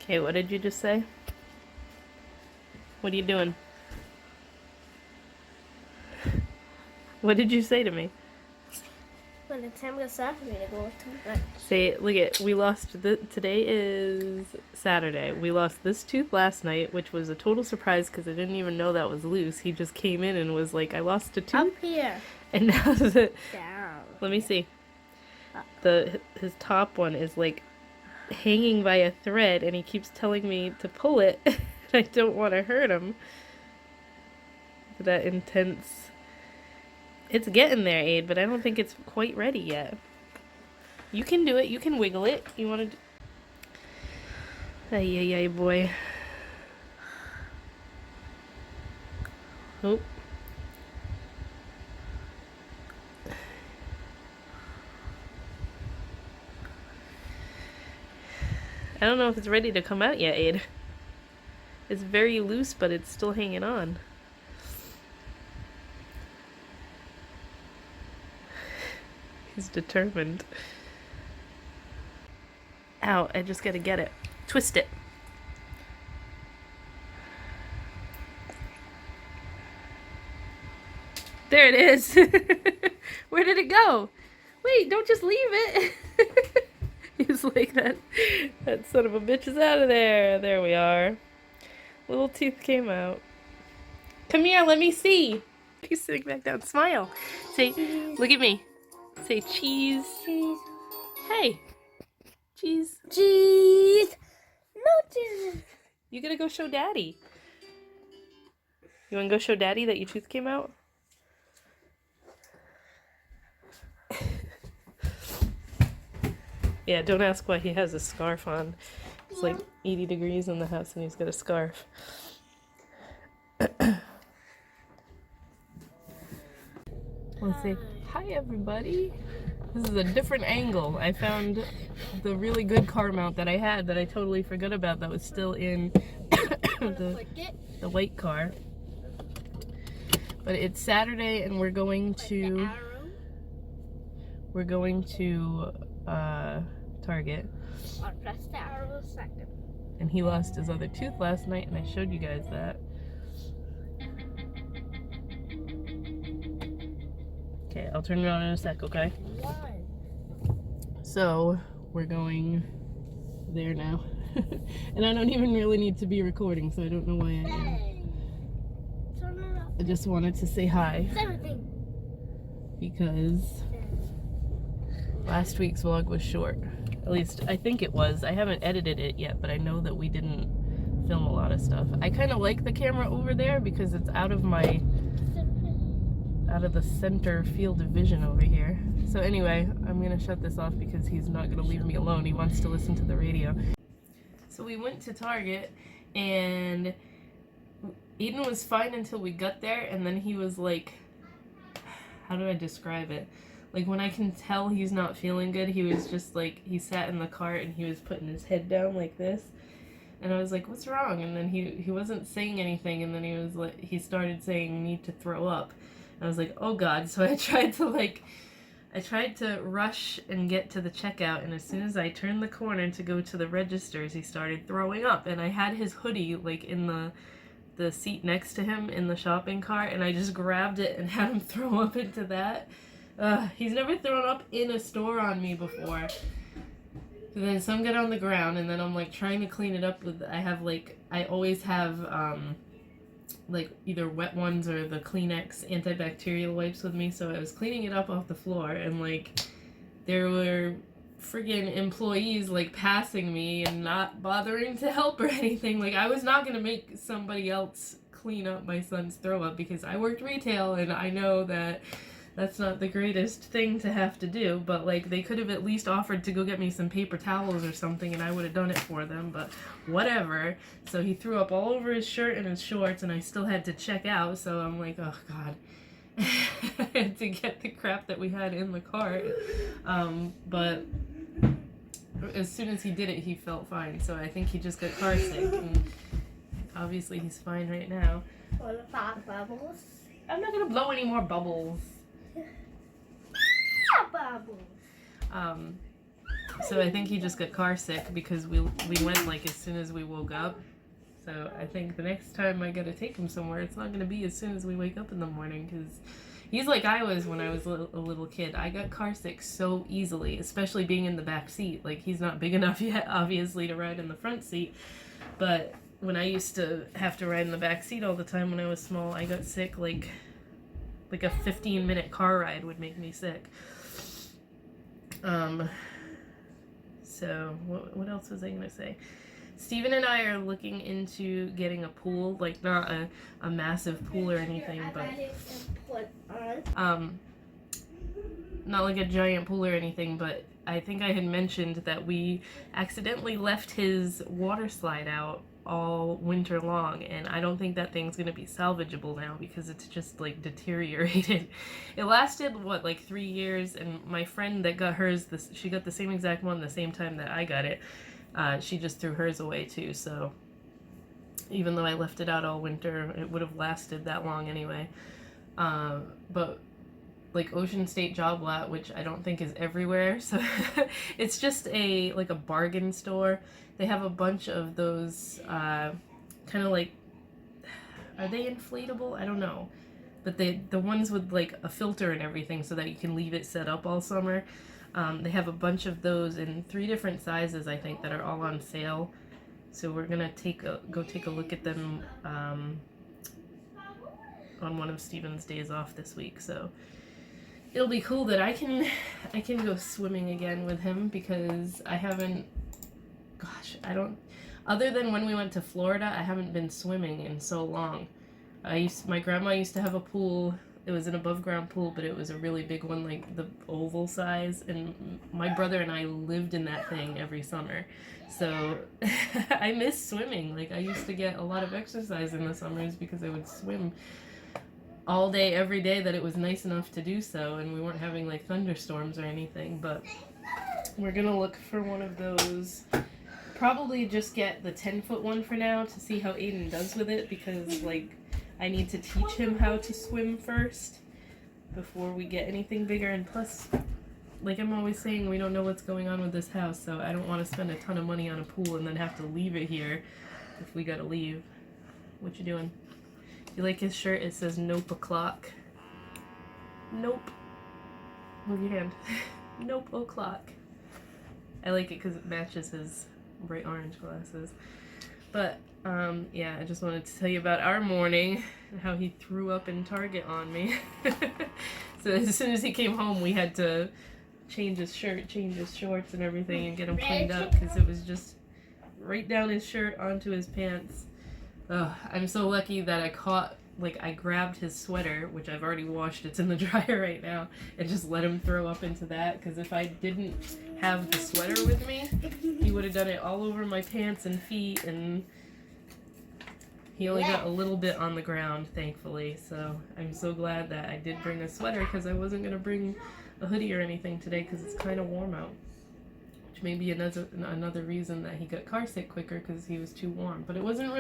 Okay, what did you just say? What are you doing? What did you say to me? When the time goes up for me to go to bed. Say, look at, we lost, today is Saturday. We lost this tooth last night, which was a total surprise because I didn't even know that was loose. He just came in and was like, I lost a tooth. Up here. And now Down. let me see. His top one is like hanging by a thread and he keeps telling me to pull it. I don't want to hurt him. That intense. It's getting there, Aid, but I don't think it's quite ready yet. You can do it. You can wiggle it. You want to... Ay, ay, ay, boy. Oh. I don't know if it's ready to come out yet, Aid. It's very loose, but it's still hanging on. He's determined. Ow, I just gotta get it. Twist it. There it is. Where did it go? Wait, don't just leave it. He's like, that son of a bitch is out of there. There we are. Little teeth came out. Come here, let me see. He's sitting back down. Smile. Say, Cheese. look at me. Say cheese. Cheese. Hey. Cheese. Cheese. No cheese. You gotta go show Daddy. You wanna go show Daddy that your tooth came out? Yeah, don't ask why he has a scarf on. It's like 80 degrees in the house and he's got a scarf. Let's see. Hi, everybody. This is a different angle. I found the really good car mount that I had that I totally forgot about that was still in the white car. But it's Saturday and we're going to Target. I'll press the arrow second. And he lost his other tooth last night and I showed you guys that. Okay, I'll turn it on in a sec, okay? Why? So, we're going there now. And I don't even really need to be recording, so I don't know why I am. Hey. Turn it up. I just wanted to say hi, 17. because last week's vlog was short. At least, I think it was. I haven't edited it yet, but I know that we didn't film a lot of stuff. I kind of like the camera over there because it's out of the center field of vision over here. So anyway, I'm gonna shut this off because he's not gonna leave me alone. He wants to listen to the radio. So we went to Target and Eden was fine until we got there, and then he was like, how do I describe it? Like when I can tell he's not feeling good, he was just like, he sat in the cart and he was putting his head down like this. And I was like, what's wrong? And then he wasn't saying anything, and then he was like, he started saying, need to throw up. I was like, oh God. So I tried to rush and get to the checkout, and as soon as I turned the corner to go to the registers, he started throwing up. And I had his hoodie like in the seat next to him in the shopping cart, and I just grabbed it and had him throw up into that. He's never thrown up in a store on me before. So then some get on the ground, and then I'm like trying to clean it up with, I always have like either wet ones or the Kleenex antibacterial wipes with me, so I was cleaning it up off the floor, and like there were friggin' employees like passing me and not bothering to help or anything. Like I was not gonna make somebody else clean up my son's throw up because I worked retail and I know that that's not the greatest thing to have to do, but like they could have at least offered to go get me some paper towels or something and I would have done it for them, but whatever. So he threw up all over his shirt and his shorts, and I still had to check out, so I'm like, oh God. I had to get the crap that we had in the cart. But as soon as he did it, he felt fine, so I think he just got car sick, and obviously he's fine right now. What about bubbles? I'm not gonna blow any more bubbles. Bubbles. So I think he just got car sick because we went like as soon as we woke up. So I think the next time I gotta take him somewhere, it's not gonna be as soon as we wake up in the morning, because he's like I was when I was a little kid. I got car sick so easily, especially being in the back seat. Like, he's not big enough yet, obviously, to ride in the front seat. But when I used to have to ride in the back seat all the time when I was small, I got sick like a 15-minute car ride would make me sick. So what else was I gonna say? Steven and I are looking into getting a pool, like not a massive pool or anything, but not like a giant pool or anything, but I think I had mentioned that we accidentally left his water slide out all winter long, and I don't think that thing's gonna be salvageable now because it's just like deteriorated. It lasted what, like 3 years, and my friend that got hers, she got the same exact one the same time that I got it. She just threw hers away too, so even though I left it out all winter, it would have lasted that long anyway. But like Ocean State Job Lot, which I don't think is everywhere, so it's just like a bargain store. They have a bunch of those kind of like, are they inflatable? I don't know. But the ones with like a filter and everything so that you can leave it set up all summer. They have a bunch of those in 3 different sizes, I think, that are all on sale. So we're gonna go take a look at them on one of Steven's days off this week. So it'll be cool that I can go swimming again with him, because I haven't. Gosh, I don't. Other than when we went to Florida, I haven't been swimming in so long. My grandma used to have a pool. It was an above ground pool, but it was a really big one, like the oval size, and my brother and I lived in that thing every summer. So I miss swimming. Like, I used to get a lot of exercise in the summers because I would swim all day, every day that it was nice enough to do so, and we weren't having like thunderstorms or anything. But we're gonna look for one of those. Probably just get the 10-foot one for now to see how Aiden does with it, because like I need to teach him how to swim first before we get anything bigger. And plus, like I'm always saying, we don't know what's going on with this house, so I don't want to spend a ton of money on a pool and then have to leave it here if we gotta leave. What you doing? You like his shirt? It says Nope o'clock. Nope. Move your hand. Nope o'clock. I like it because it matches his bright orange glasses. But yeah, I just wanted to tell you about our morning and how he threw up in Target on me. So as soon as he came home, we had to change his shirt, change his shorts and everything, and get him cleaned up, because it was just right down his shirt onto his pants. Ugh, I'm so lucky that I grabbed his sweater, which I've already washed, it's in the dryer right now, and just let him throw up into that, because if I didn't have the sweater with me, he would have done it all over my pants and feet, and he only got a little bit on the ground, thankfully. So I'm so glad that I did bring a sweater, because I wasn't going to bring a hoodie or anything today because it's kind of warm out, which may be another reason that he got car sick quicker, because he was too warm. But it wasn't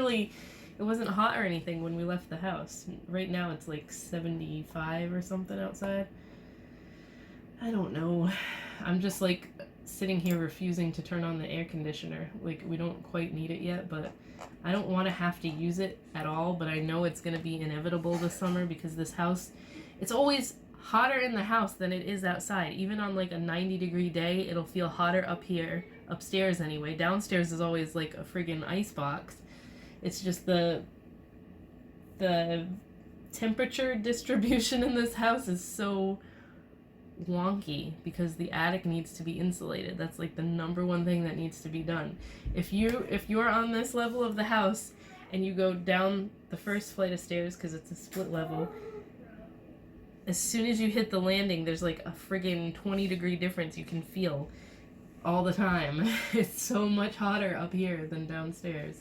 hot or anything when we left the house. Right now it's like 75 or something outside. I don't know. I'm just like sitting here refusing to turn on the air conditioner. Like, we don't quite need it yet, but I don't want to have to use it at all. But I know it's going to be inevitable this summer, because this house, it's always hotter in the house than it is outside. Even on like a 90-degree day, it'll feel hotter up here, upstairs anyway. Downstairs is always like a friggin' ice box. It's just the temperature distribution in this house is so wonky, because the attic needs to be insulated. That's like the number one thing that needs to be done. If you're on this level of the house and you go down the first flight of stairs, because it's a split level, as soon as you hit the landing, there's like a friggin' 20-degree difference you can feel all the time. It's so much hotter up here than downstairs.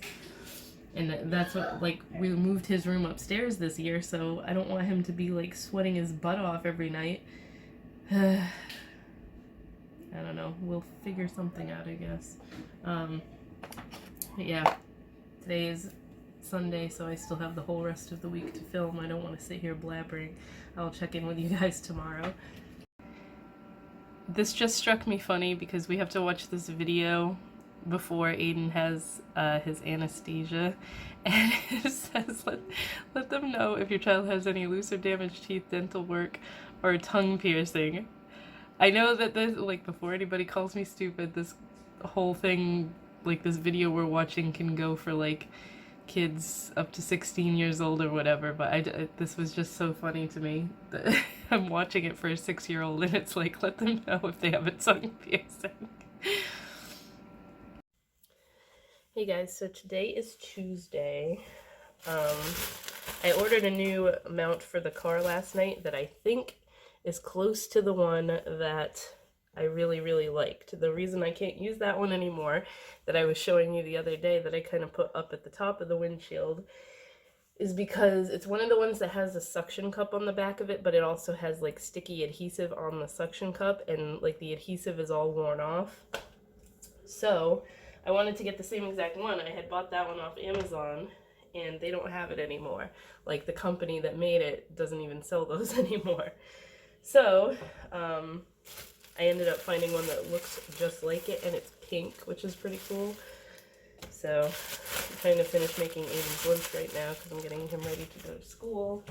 And that's what, like, we moved his room upstairs this year, so I don't want him to be like sweating his butt off every night. I don't know. We'll figure something out, I guess. Yeah. Today is Sunday, so I still have the whole rest of the week to film. I don't want to sit here blabbering. I'll check in with you guys tomorrow. this just struck me funny because we have to watch this video before Aiden has his anesthesia, and it says let them know if your child has any loose or damaged teeth, dental work, or tongue piercing. I know that this, like, before anybody calls me stupid, this whole thing, like, this video we're watching can go for, like, kids up to 16 years old or whatever, but this was just so funny to me that I'm watching it for a 6-year-old, and it's like, let them know if they have a tongue piercing. Hey guys, so today is Tuesday. I ordered a new mount for the car last night that I think is close to the one that I really, really liked. The reason I can't use that one anymore, that I was showing you the other day that I kind of put up at the top of the windshield, is because it's one of the ones that has a suction cup on the back of it, but it also has like sticky adhesive on the suction cup, and like the adhesive is all worn off. So I wanted to get the same exact one. I had bought that one off Amazon, and they don't have it anymore. Like, the company that made it doesn't even sell those anymore. So I ended up finding one that looks just like it, and it's pink, which is pretty cool. So I'm trying to finish making Aiden's lunch right now because I'm getting him ready to go to school.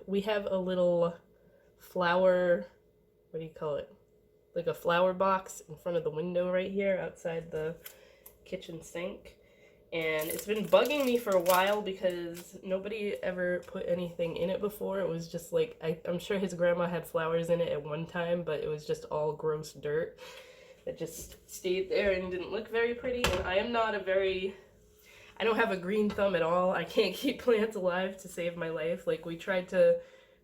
We have a little flower, what do you call it? Like a flower box in front of the window right here outside the kitchen sink. And it's been bugging me for a while because nobody ever put anything in it before. It was just like, I'm sure his grandma had flowers in it at one time, but it was just all gross dirt that just stayed there and didn't look very pretty. And I am not I don't have a green thumb at all. I can't keep plants alive to save my life. Like, we tried to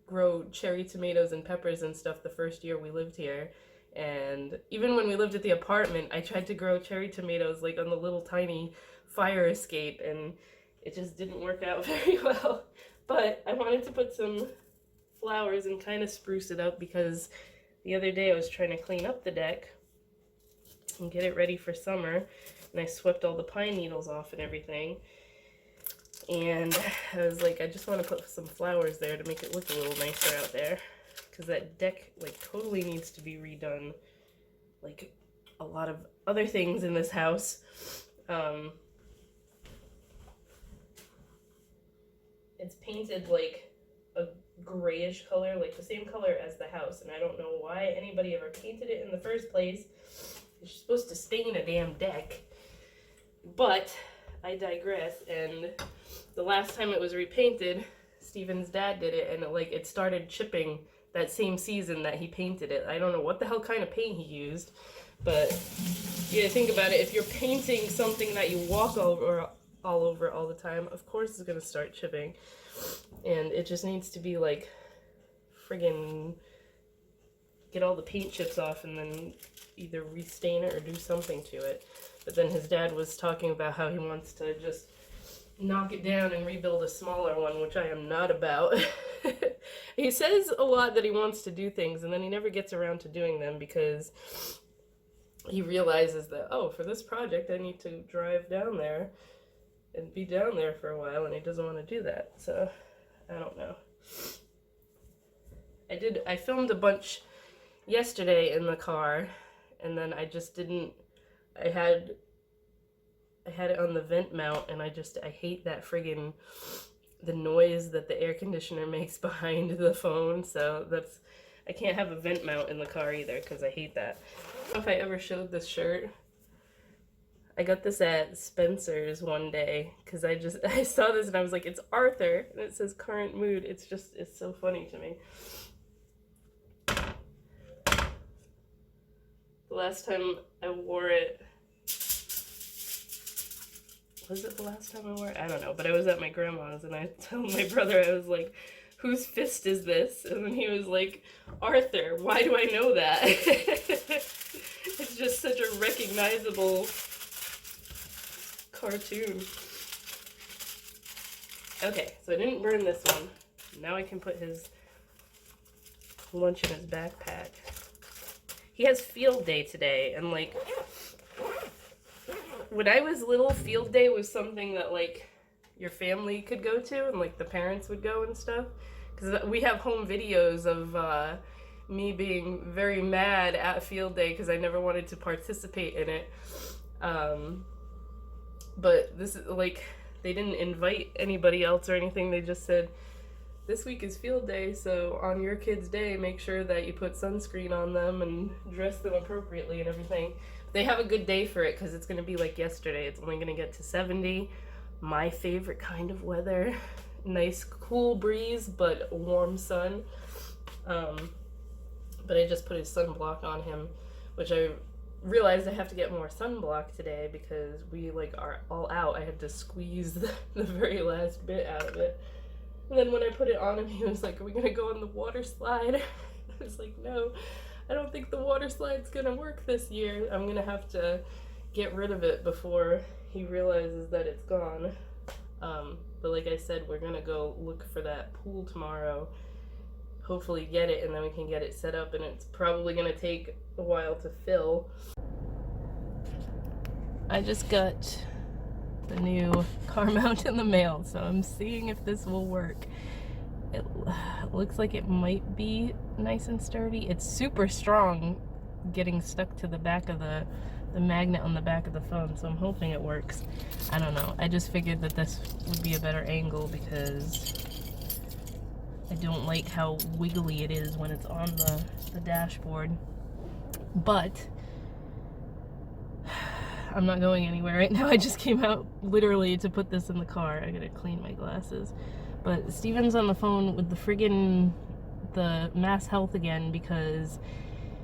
grow cherry tomatoes and peppers and stuff the first year we lived here. And even when we lived at the apartment, I tried to grow cherry tomatoes like on the little tiny fire escape, and it just didn't work out very well. But I wanted to put some flowers and kind of spruce it up because the other day I was trying to clean up the deck and get it ready for summer, and I swept all the pine needles off and everything. And I was like, I just want to put some flowers there to make it look a little nicer out there, because that deck, like, totally needs to be redone, like a lot of other things in this house. It's painted like a grayish color, like the same color as the house, and I don't know why anybody ever painted it in the first place. You're supposed to stain a damn deck. But I digress, and the last time it was repainted, Steven's dad did it, and it started chipping that same season that he painted it. I don't know what the hell kind of paint he used, but yeah, think about it. If you're painting something that you walk over all over all the time, of course it's gonna start chipping, and it just needs to be like friggin' get all the paint chips off and then either restain it or do something to it. But then his dad was talking about how he wants to just knock it down and rebuild a smaller one, which I am not about. He says a lot that he wants to do things, and then he never gets around to doing them because he realizes that, oh, for this project I need to drive down there and be down there for a while, and he doesn't want to do that. So I don't know. I filmed a bunch yesterday in the car, and then I just didn't, I had it on the vent mount, and I hate that friggin' the noise that the air conditioner makes behind the phone, so I can't have a vent mount in the car either because I hate that. I don't know if I ever showed this shirt. I got this at Spencer's one day because I saw this and I was like, it's Arthur, and it says current mood. It's so funny to me. The last time I wore it, was it the last time I wore it? I don't know, but I was at my grandma's and I told my brother, I was like, whose fist is this? And then he was like, Arthur. Why do I know that? It's just such a recognizable cartoon. Okay, so I didn't burn this one. Now I can put his lunch in his backpack. He has field day today, and like, when I was little, field day was something that like your family could go to and like the parents would go and stuff, because we have home videos of me being very mad at field day because I never wanted to participate in it. But this is like, they didn't invite anybody else or anything. They just said, this week is field day, so on your kid's day, make sure that you put sunscreen on them and dress them appropriately and everything. They have a good day for it because it's going to be like yesterday. It's only going to get to 70. My favorite kind of weather. Nice cool breeze, but warm sun. But I just put his sunblock on him, which I realized I have to get more sunblock today because we like are all out. I had to squeeze the very last bit out of it. And then when I put it on him, he was like, are we gonna go on the water slide? I was like, no, I don't think the water slide's gonna work this year. I'm gonna have to get rid of it before he realizes that it's gone. But like I said, we're gonna go look for that pool tomorrow, hopefully get it, and then we can get it set up, and it's probably gonna take a while to fill. I just got the new car mount in the mail, so I'm seeing if this will work. It looks like it might be nice and sturdy. It's super strong getting stuck to the back of the magnet on the back of the phone, so I'm hoping it works. I don't know. I just figured that this would be a better angle because I don't like how wiggly it is when it's on the dashboard. But I'm not going anywhere right now. I just came out literally to put this in the car. I gotta clean my glasses. But Steven's on the phone with the Mass Health again because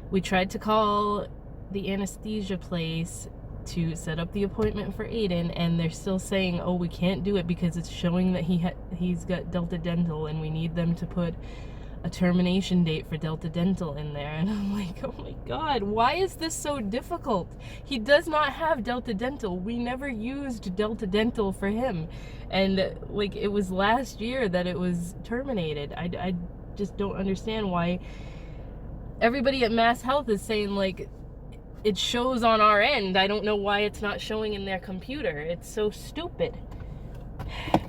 we tried to call the anesthesia place to set up the appointment for Aiden, and they're still saying, oh, we can't do it because it's showing that he's got Delta Dental, and we need them to put a termination date for Delta Dental in there. And I'm like, oh my god, why is this so difficult? He does not have Delta Dental. We never used Delta Dental for him, and like it was last year that it was terminated. I just don't understand why everybody at Mass Health is saying like it shows on our end. I don't know why it's not showing in their computer. It's so stupid.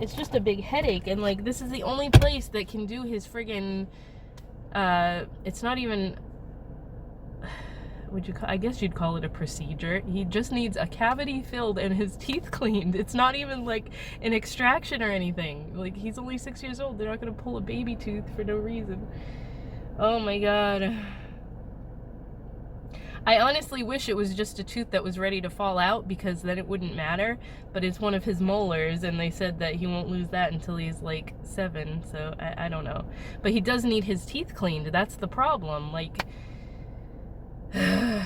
It's just a big headache, and like this is the only place that can do his friggin' it's not even, I guess you'd call it a procedure. He just needs a cavity filled and his teeth cleaned. It's not even like an extraction or anything. Like, he's only 6 years old. They're not gonna pull a baby tooth for no reason. Oh my god. I honestly wish it was just a tooth that was ready to fall out, because then it wouldn't matter, but it's one of his molars, and they said that he won't lose that until he's like 7, so I don't know. But he does need his teeth cleaned. That's the problem. Like, so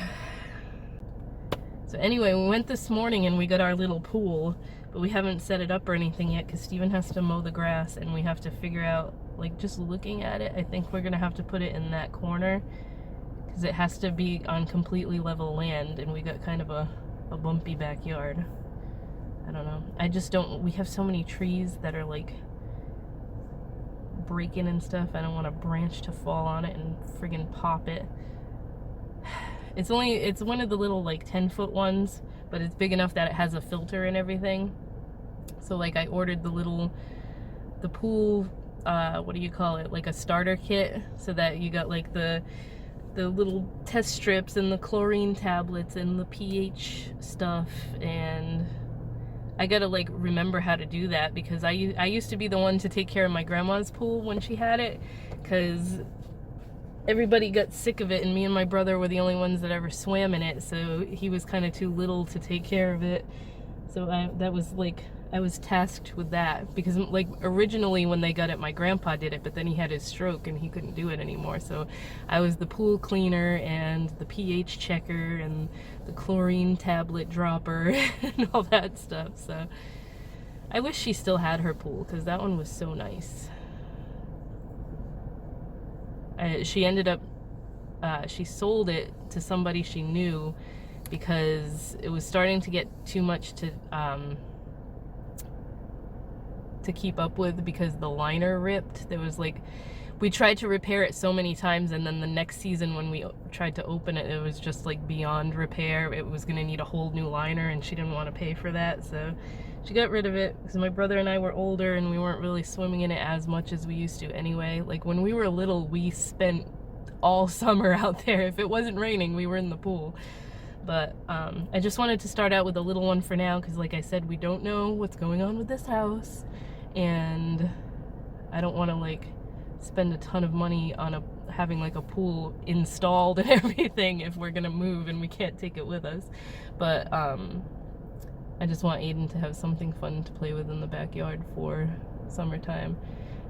anyway, we went this morning and we got our little pool, but we haven't set it up or anything yet because Steven has to mow the grass, and we have to figure out, like, just looking at it, I think we're gonna have to put it in that corner because it has to be on completely level land, and we got kind of a bumpy backyard. I don't know. I just don't, we have so many trees that are like breaking and stuff. I don't want a branch to fall on it and friggin' pop it. It's one of the little like 10-foot ones, but it's big enough that it has a filter and everything. So like I ordered the pool, what do you call it? Like a starter kit, so that you got like the little test strips and the chlorine tablets and the pH stuff, and I gotta like remember how to do that because I used to be the one to take care of my grandma's pool when she had it, because everybody got sick of it and me and my brother were the only ones that ever swam in it, so he was kind of too little to take care of it. So I was tasked with that, because like originally when they got it, my grandpa did it, but then he had his stroke and he couldn't do it anymore. So I was the pool cleaner and the pH checker and the chlorine tablet dropper and all that stuff. So I wish she still had her pool, because that one was so nice. She ended up, she sold it to somebody she knew because it was starting to get too much to keep up with, because the liner ripped. There was like, we tried to repair it so many times, and then the next season when we tried to open it, it was just like beyond repair. It was gonna need a whole new liner, and she didn't want to pay for that, so She got rid of it because my brother and I were older and we weren't really swimming in it as much as we used to anyway. Like when we were little, we spent all summer out there. If it wasn't raining, we were in the pool. But I just wanted to start out with a little one for now because like I said, we don't know what's going on with this house. And I don't want to like spend a ton of money on having like a pool installed and everything if we're gonna move and we can't take it with us. But I just want Aiden to have something fun to play with in the backyard for summertime.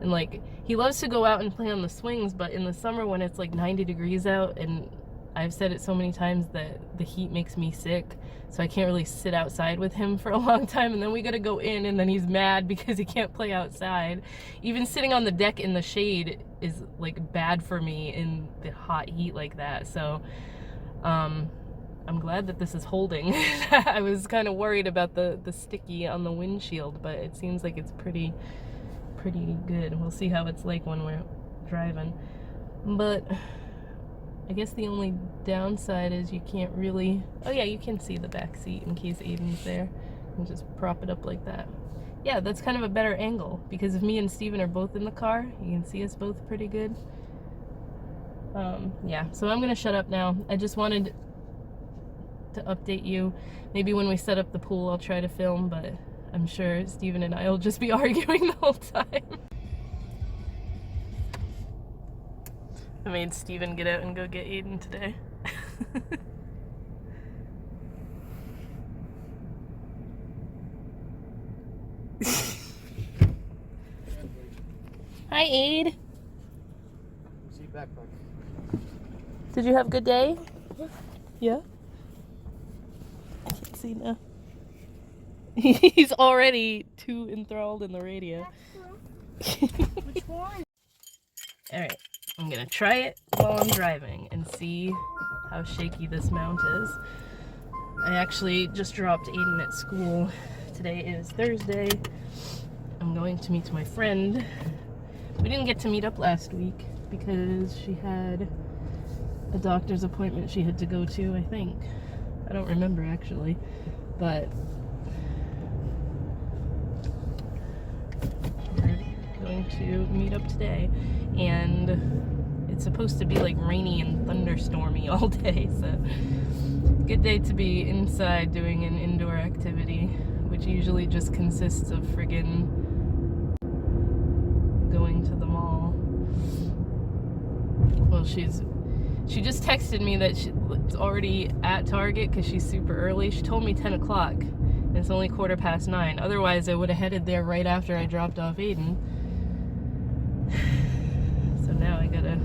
And like, he loves to go out and play on the swings, but in the summer when it's like 90 degrees out, and I've said it so many times that the heat makes me sick, so I can't really sit outside with him for a long time, and then we gotta go in, and then he's mad because he can't play outside. Even sitting on the deck in the shade is like bad for me in the hot heat like that. So I'm glad that this is holding. I was kind of worried about the sticky on the windshield, but it seems like it's pretty good. We'll see how it's like when we're driving. But I guess the only downside is you can't really... Oh yeah, you can see the back seat in case Aiden's there. And just prop it up like that. Yeah, that's kind of a better angle, because if me and Steven are both in the car, you can see us both pretty good. Yeah, so I'm gonna shut up now. I just wanted to update you. Maybe when we set up the pool I'll try to film, but I'm sure Steven and I will just be arguing the whole time. I made Steven get out and go get Aiden today. Hi, Aid. Did you have a good day? Yeah? I can't see now. He's already too enthralled in the radio. Which one? Alright, I'm gonna try it while I'm driving and see how shaky this mount is. I actually just dropped Aiden at school. Today is Thursday. I'm going to meet my friend. We didn't get to meet up last week because she had a doctor's appointment she had to go to, I think. I don't remember actually, but we're going to meet up today, and it's supposed to be like rainy and thunderstormy all day, so good day to be inside doing an indoor activity, which usually just consists of friggin' going to the mall. Well, she just texted me that she's already at Target because she's super early. She told me 10 o'clock, and it's only 9:15. Otherwise, I would have headed there right after I dropped off Aiden. So now I gotta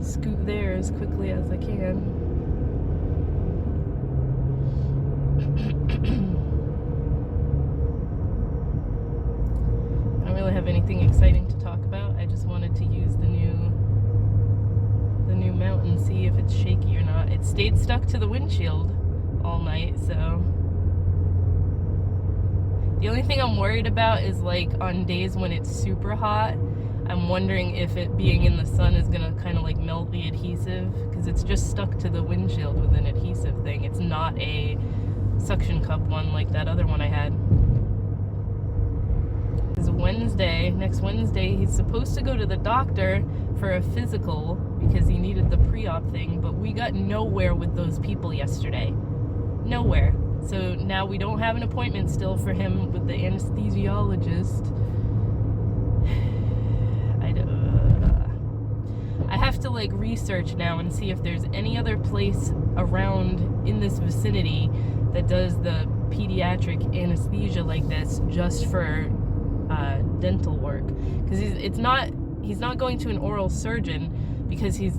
scoot there as quickly as I can. I don't really have anything exciting to talk about. I just wanted to use the new mount and see if it's shaky or not. It stayed stuck to the windshield all night, so the only thing I'm worried about is like on days when it's super hot, I'm wondering if it being in the sun is gonna kind of like melt the adhesive, because it's just stuck to the windshield with an adhesive thing. It's not a suction cup one like that other one I had. It's next Wednesday, he's supposed to go to the doctor for a physical because he needed the pre-op thing, but we got nowhere with those people yesterday. Nowhere. So now we don't have an appointment still for him with the anesthesiologist. I have to like research now and see if there's any other place around in this vicinity that does the pediatric anesthesia like this just for dental work, because he's not going to an oral surgeon because he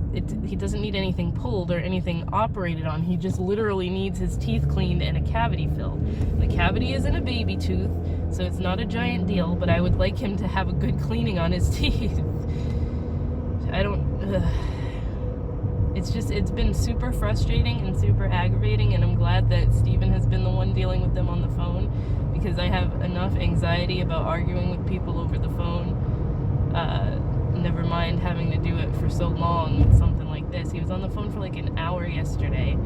doesn't need anything pulled or anything operated on. He just literally needs his teeth cleaned and a cavity filled. The cavity isn't a baby tooth, so it's not a giant deal, but I would like him to have a good cleaning on his teeth. It's been super frustrating and super aggravating, and I'm glad that Steven has been the one dealing with them on the phone, because I have enough anxiety about arguing with people over the phone. Never mind having to do it for so long with something like this. He was on the phone for like an hour yesterday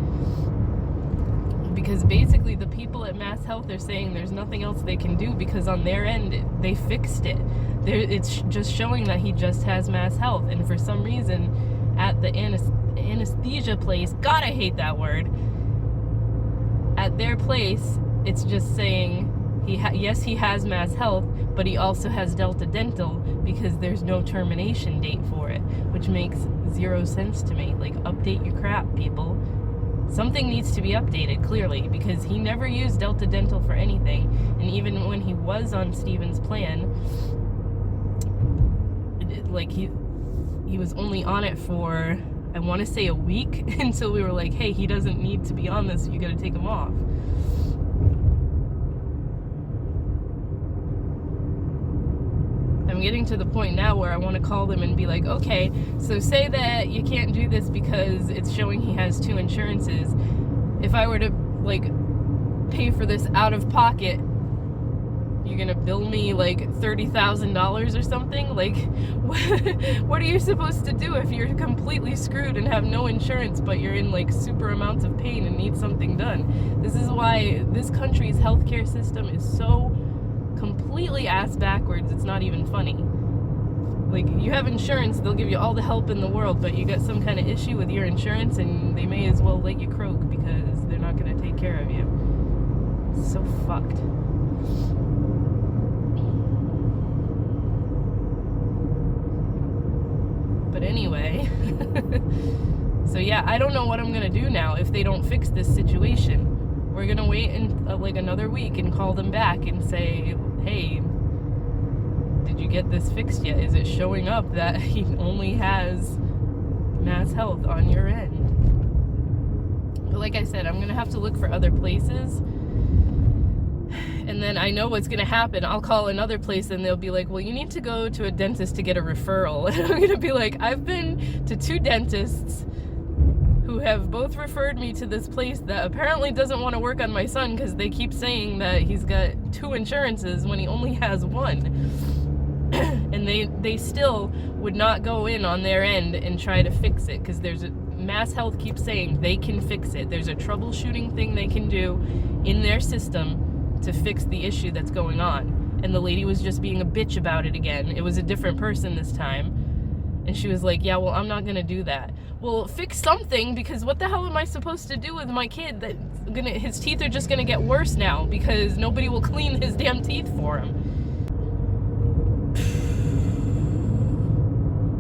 because basically the people at Mass Health are saying there's nothing else they can do because on their end they fixed it. It's just showing that he just has Mass Health, and for some reason at the anesthesia place, God, I hate that word, at their place it's just saying yes, he has Mass Health, but he also has Delta Dental because there's no termination date for it, which makes zero sense to me. Like, update your crap, people. Something needs to be updated, clearly, because he never used Delta Dental for anything, and even when he was on Steven's plan, like, he was only on it for, I want to say, a week, until we were like, hey, he doesn't need to be on this, you gotta take him off. I'm getting to the point now where I want to call them and be like, okay, so say that you can't do this because it's showing he has 2 insurances. If I were to, like, pay for this out of pocket, you're gonna bill me like $30,000 or something? Like, what are you supposed to do if you're completely screwed and have no insurance, but you're in like super amounts of pain and need something done? This is why this country's healthcare system is so completely ass backwards, it's not even funny. Like, you have insurance, they'll give you all the help in the world, but you got some kind of issue with your insurance and they may as well let you croak because they're not going to take care of you. It's so fucked. But anyway, so yeah, I don't know what I'm going to do now if they don't fix this situation. We're going to wait like another week and call them back and say, hey, did you get this fixed yet? Is it showing up that he only has Mass Health on your end? But like I said, I'm going to have to look for other places. And then I know what's going to happen. I'll call another place and they'll be like, well, you need to go to a dentist to get a referral. And I'm going to be like, I've been to 2 dentists who have both referred me to this place that apparently doesn't want to work on my son because they keep saying that he's got 2 insurances when he only has 1. And they still would not go in on their end and try to fix it because Mass Health keeps saying they can fix it. There's a troubleshooting thing they can do in their system to fix the issue that's going on. And the lady was just being a bitch about it again. It was a different person this time. And she was like, yeah, well, I'm not going to do that. Well, fix something, because what the hell am I supposed to do with my kid his teeth are just going to get worse now because nobody will clean his damn teeth for him.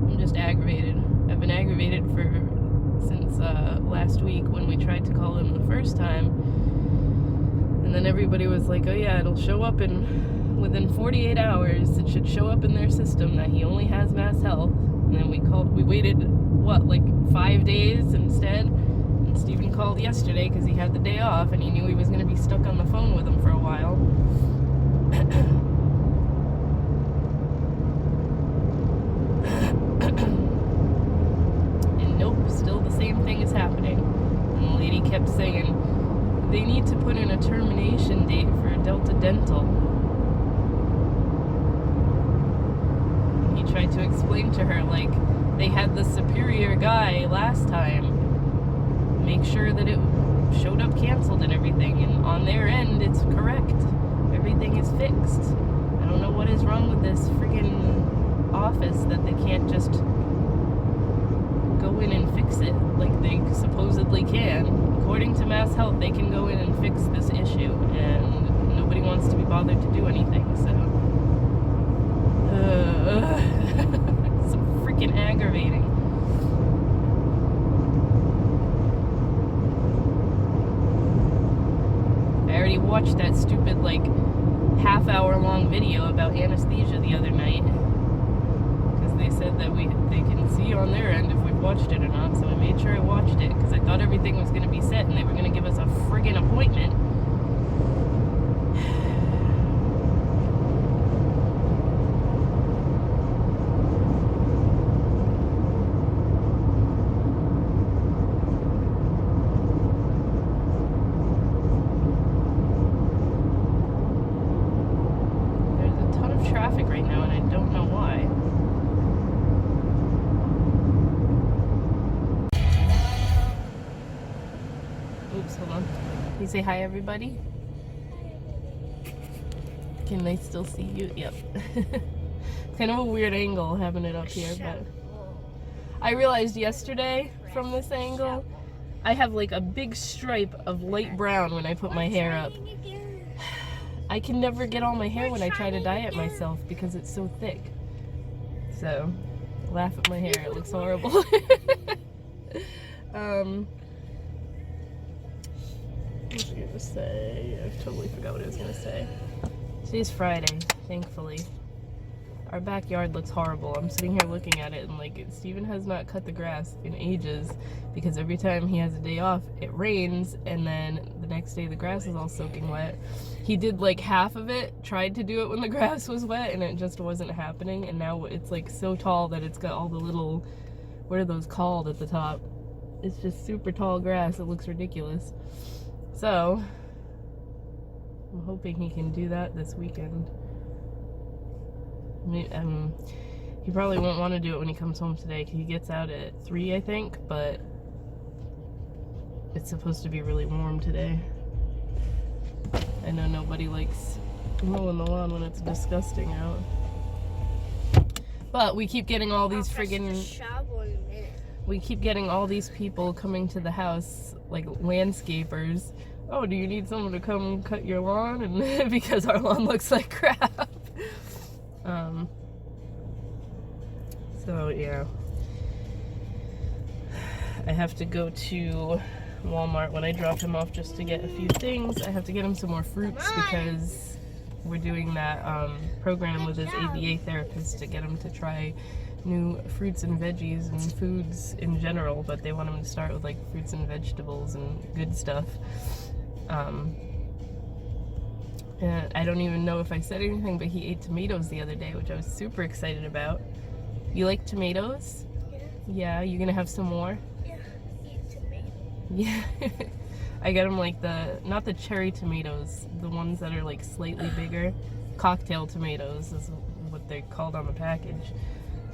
I'm just aggravated. I've been aggravated since last week when we tried to call him the first time. And then everybody was like, oh yeah, it'll show up within 48 hours. It should show up in their system that he only has Mass Health. And then we waited, like 5 days instead? And Steven called yesterday because he had the day off and he knew he was going to be stuck on the phone with him for a while. And nope, still the same thing is happening. And the lady kept saying, they need to put in a termination date for Delta Dental. He tried to explain to her, like, they had the superior guy last time make sure that it showed up canceled and everything, and on their end it's correct. Everything is fixed. I don't know what is wrong with this freaking office that they can't just go in and fix it like they supposedly can. According to Mass Health, they can go in and fix this issue, and nobody wants to be bothered to do anything, so it's so freaking aggravating. I already watched that stupid, like, half-hour-long video about anesthesia the other night, because they said that they can see on their end if we've watched it or not, so I made sure I watched it, because I thought everything was going to be set and they were going to give us a friggin' appointment. Traffic right now and I don't know why. Oops, hold on. You say hi, everybody? Can they still see you? Yep. It's kind of a weird angle having it up here, but I realized yesterday from this angle, I have like a big stripe of light brown when I put my hair up. I can never get all my hair when I try to dye it myself because it's so thick. So, laugh at my hair, it looks horrible. What was I gonna say? I totally forgot what I was gonna say. Today's Friday, thankfully. Our backyard looks horrible. I'm sitting here looking at it and like, Steven has not cut the grass in ages because every time he has a day off, it rains, and then the next day the grass is all soaking wet. He did like half of it, tried to do it when the grass was wet, and it just wasn't happening, and now it's like so tall that it's got all the little, what are those called at the top? It's just super tall grass. It looks ridiculous. So, I'm hoping he can do that this weekend. He probably won't want to do it when he comes home today because he gets out at 3, I think, but it's supposed to be really warm today. I know nobody likes mowing the lawn when it's disgusting out. But we keep getting all these we keep getting all these people coming to the house, like landscapers. Oh, do you need someone to come cut your lawn? And because our lawn looks like crap. So yeah, I have to go to Walmart when I drop him off just to get a few things. I have to get him some more fruits because we're doing that program with his ABA therapist to get him to try new fruits and veggies and foods in general, but they want him to start with like fruits and vegetables and good stuff. And I don't even know if I said anything, but he ate tomatoes the other day, which I was super excited about. You like tomatoes? Yeah, you gonna have some more? Yeah, eat tomatoes. Yeah. I got him like not the cherry tomatoes, the ones that are like slightly bigger. Cocktail tomatoes is what they're called on the package.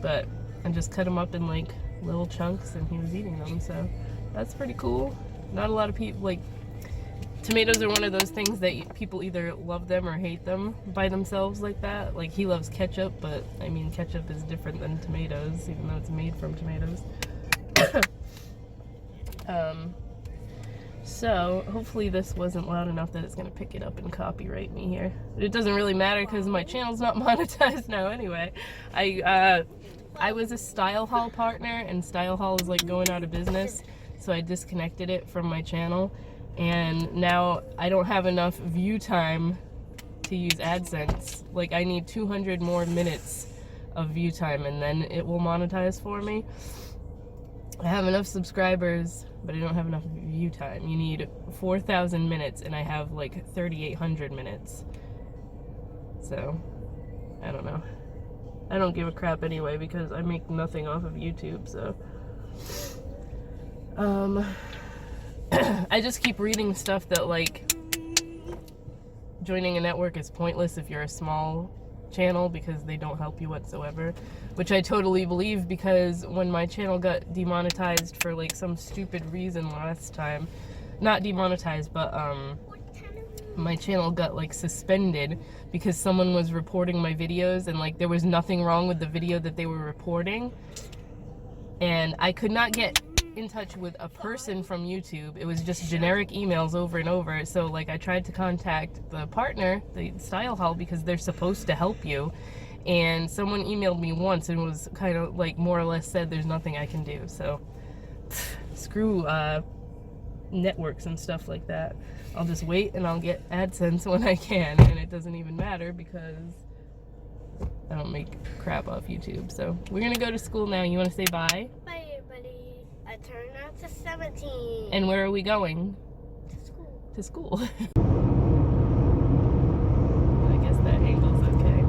But I just cut them up in like little chunks and he was eating them, so that's pretty cool. Not a lot of people, like, tomatoes are one of those things that people either love them or hate them by themselves like that. Like, he loves ketchup, but I mean, ketchup is different than tomatoes, even though it's made from tomatoes. So hopefully this wasn't loud enough that it's gonna pick it up and copyright me here. But it doesn't really matter because my channel's not monetized now anyway. I was a Style Haul partner, and Style Haul is like going out of business, so I disconnected it from my channel. And now I don't have enough view time to use AdSense. Like, I need 200 more minutes of view time and then it will monetize for me. I have enough subscribers, but I don't have enough view time. You need 4,000 minutes and I have like 3,800 minutes. So, I don't know. I don't give a crap anyway because I make nothing off of YouTube, so. I just keep reading stuff that like joining a network is pointless if you're a small channel because they don't help you whatsoever, which I totally believe, because when my channel got demonetized for like some stupid reason last time, not demonetized, but my channel got like suspended because someone was reporting my videos and like there was nothing wrong with the video that they were reporting, and I could not get in touch with a person from YouTube. It was just generic emails over and over. So like I tried to contact the partner, the Style Haul, because they're supposed to help you, and someone emailed me once and was kind of like more or less said there's nothing I can do. So screw networks and stuff like that. I'll just wait and I'll get AdSense when I can, and it doesn't even matter because I don't make crap off YouTube. So we're gonna go to school now. You want to say bye? Bye. I turned out to 17. And where are we going? To school. To school. I guess that angle's okay.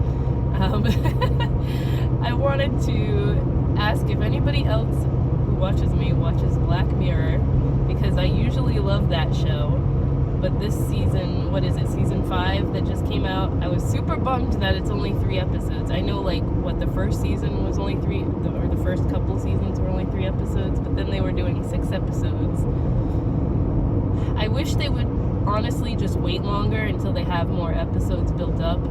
I wanted to ask if anybody else who watches me watches Black Mirror, because I usually love that show. But this season, what is it, season 5 that just came out? I was super bummed that it's only 3 episodes. I know, like, what, the first season was only 3, or the first couple seasons were only 3 episodes, but then they were doing 6 episodes. I wish they would honestly just wait longer until they have more episodes built up,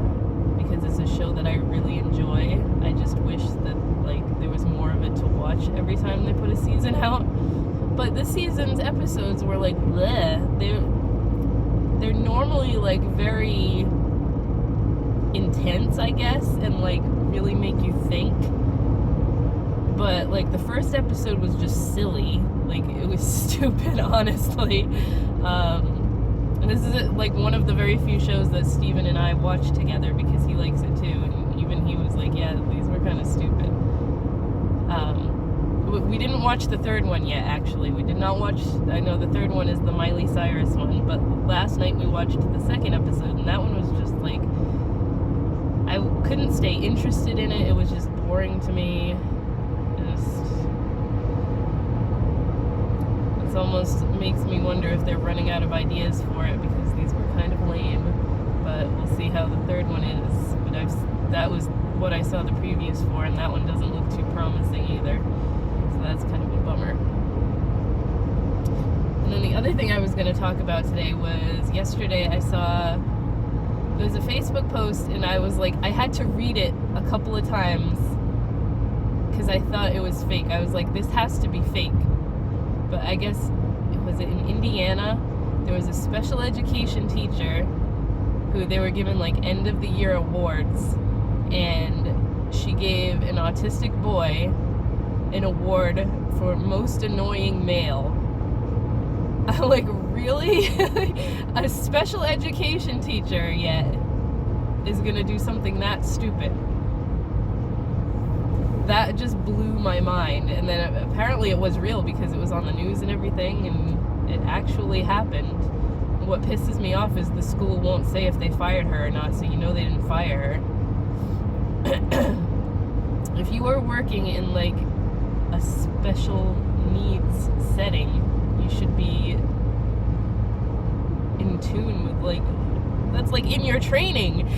because it's a show that I really enjoy. I just wish that like there was more of it to watch every time they put a season out. But this season's episodes were like bleh. They're normally like very intense, I guess, and like really make you think. But like the first episode was just silly. Like it was stupid, honestly. And this is like one of the very few shows that Steven and I watch together because he likes it too, and even he was like, yeah, these were kind of stupid. We didn't watch the third one yet, actually. We did not watch, I know the third one is the Miley Cyrus one, but last night we watched the second episode, and that one was just like, I couldn't stay interested in it. It was just boring to me. It almost makes me wonder if they're running out of ideas for it, because these were kind of lame. But we'll see how the third one is. But that was what I saw the previews for, and that one doesn't look too promising either. So that's kind of a bummer. And then the other thing I was going to talk about today was yesterday I saw, there was a Facebook post, and I was like, I had to read it a couple of times because I thought it was fake. I was like, this has to be fake. But I guess, was it in Indiana? There was a special education teacher who they were given like end of the year awards, and she gave an autistic boy an award for most annoying male. I'm like, really? A special education teacher yet is gonna do something that stupid? That just blew my mind. And then apparently it was real because it was on the news and everything, and it actually happened. What pisses me off is the school won't say if they fired her or not, so you know they didn't fire her. If you are working in like a special needs setting, you should be in tune with like, that's like in your training.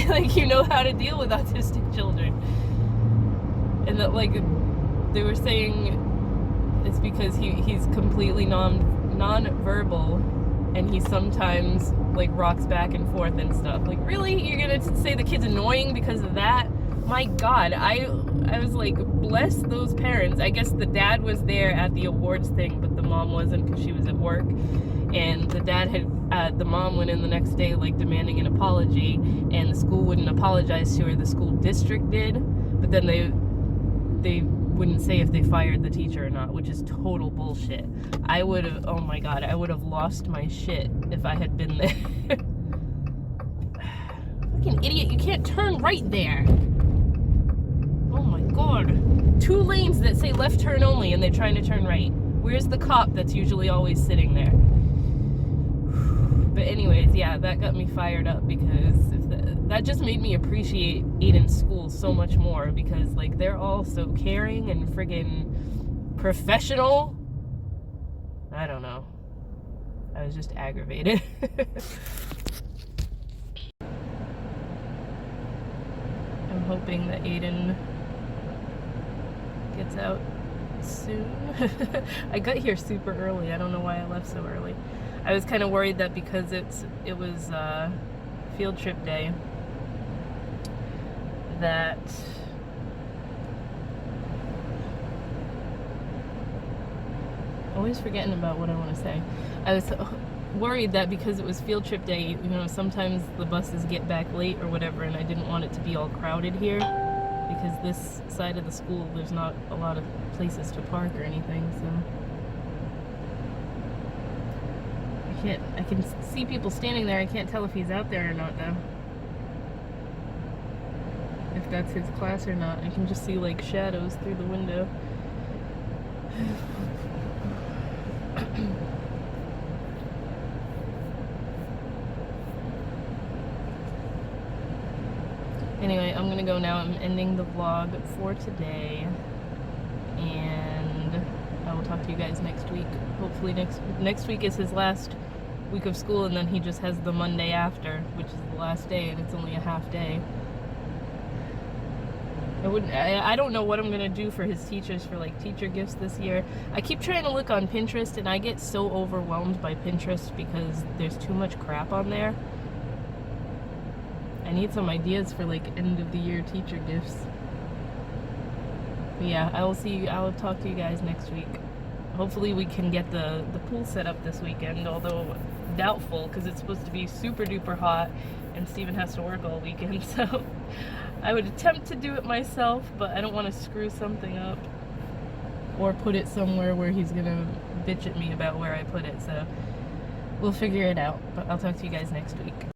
Like, you know how to deal with autistic children. And that, like, they were saying it's because he's completely non-verbal, and he sometimes, like, rocks back and forth and stuff. Like, really? You're gonna say the kid's annoying because of that? My God, I was like, bless those parents. I guess the dad was there at the awards thing, but the mom wasn't because she was at work. And the dad had, the mom went in the next day, like, demanding an apology, and the school wouldn't apologize to her. The school district did, but then they wouldn't say if they fired the teacher or not, which is total bullshit. I would have, oh my God, I would have lost my shit if I had been there. Fucking idiot, you can't turn right there. Oh my God. 2 lanes that say left turn only, and they're trying to turn right. Where's the cop that's usually always sitting there? But anyways, yeah, that got me fired up, because that just made me appreciate Aiden's school so much more, because like they're all so caring and friggin' professional. I don't know. I was just aggravated. I'm hoping that Aiden gets out soon. I got here super early. I don't know why I left so early. I was kind of worried that because it was field trip day, that always forgetting about what I want to say. I was worried that because it was field trip day, you know, sometimes the buses get back late or whatever, and I didn't want it to be all crowded here, because this side of the school there's not a lot of places to park or anything, so I can see people standing there. I can't tell if he's out there or not though, if that's his class or not. I can just see like shadows through the window. Anyway, I'm gonna go now. I'm ending the vlog for today, and I will talk to you guys next week. Hopefully next week is his last week of school, and then he just has the Monday after, which is the last day, and it's only a half day. I don't know what I'm gonna do for his teachers for like teacher gifts this year. I keep trying to look on Pinterest and I get so overwhelmed by Pinterest because there's too much crap on there. I need some ideas for like end of the year teacher gifts. But yeah, I'll talk to you guys next week. Hopefully we can get the pool set up this weekend, although doubtful because it's supposed to be super duper hot and Steven has to work all weekend, so I would attempt to do it myself, but I don't want to screw something up or put it somewhere where he's gonna bitch at me about where I put it, so we'll figure it out. But I'll talk to you guys next week.